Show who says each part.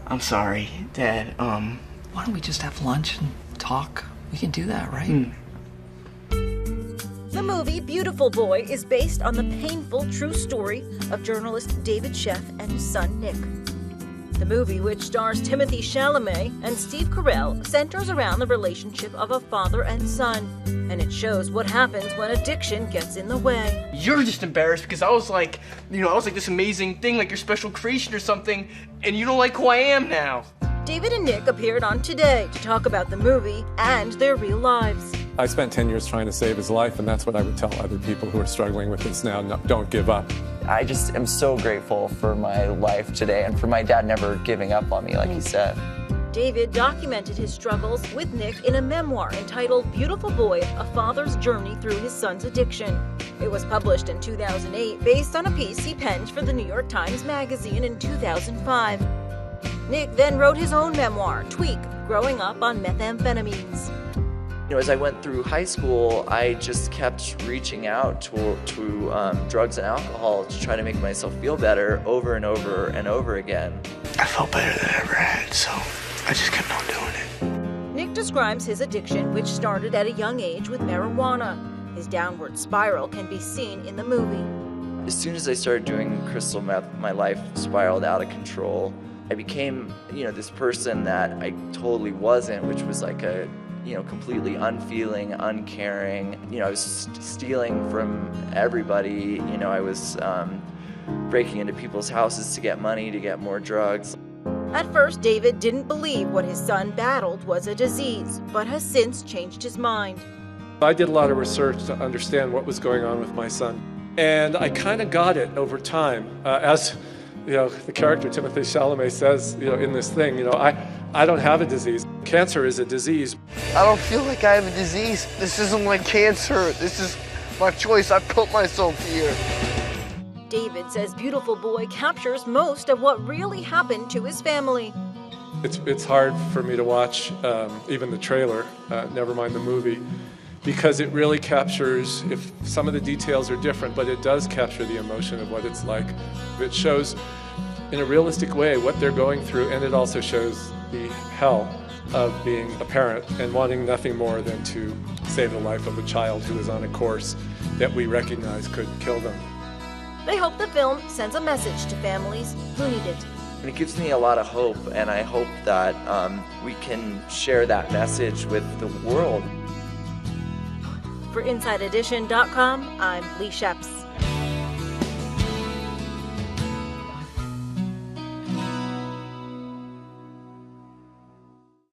Speaker 1: I'm sorry, Dad.
Speaker 2: Why don't we just have lunch and talk? We can do that, right?
Speaker 3: The movie Beautiful Boy is based on the painful true story of journalist David Sheff and his son Nic. The movie, which stars Timothée Chalamet and Steve Carell, centers around the relationship of a father and son, and it shows what happens when addiction gets in the way.
Speaker 1: You're just embarrassed because I was like, I was like this amazing thing, like your special creation or something, and you don't like who I am now.
Speaker 3: David and Nic appeared on Today to talk about the movie and their real lives.
Speaker 4: I spent 10 years trying to save his life, and that's what I would tell other people who are struggling with this now. No, don't give up.
Speaker 5: I just am so grateful for my life today and for my dad never giving up on me, like he said.
Speaker 3: David documented his struggles with Nic in a memoir entitled Beautiful Boy, A Father's Journey Through His Son's Addiction. It was published in 2008 based on a piece he penned for the New York Times Magazine in 2005. Nic then wrote his own memoir, Tweak, Growing Up on Methamphetamines.
Speaker 5: As I went through high school, I just kept reaching out to drugs and alcohol to try to make myself feel better over and over and over again.
Speaker 1: I felt better than I ever had, so I just kept on doing it.
Speaker 3: Nic describes his addiction, which started at a young age with marijuana. His downward spiral can be seen in the movie.
Speaker 5: As soon as I started doing crystal meth, my life spiraled out of control. I became, this person that I totally wasn't, which was like a completely unfeeling, uncaring. I was stealing from everybody. I was breaking into people's houses to get money, to get more drugs.
Speaker 3: At first, David didn't believe what his son battled was a disease, but has since changed his mind.
Speaker 4: I did a lot of research to understand what was going on with my son, and I kind of got it over time. As the character Timothée Chalamet says, in this thing, I don't have a disease. Cancer is a disease.
Speaker 6: I don't feel like I have a disease. This isn't like cancer. This is my choice. I put myself here.
Speaker 3: David says Beautiful Boy captures most of what really happened to his family.
Speaker 4: It's hard for me to watch even the trailer, never mind the movie, because it really captures, if some of the details are different, but it does capture the emotion of what it's like. It shows in a realistic way what they're going through, and it also shows the hell of being a parent and wanting nothing more than to save the life of a child who is on a course that we recognize could kill them.
Speaker 3: They hope the film sends a message to families who need it.
Speaker 5: And it gives me a lot of hope, and I hope that we can share that message with the world.
Speaker 3: For InsideEdition.com, I'm Leigh Scheps.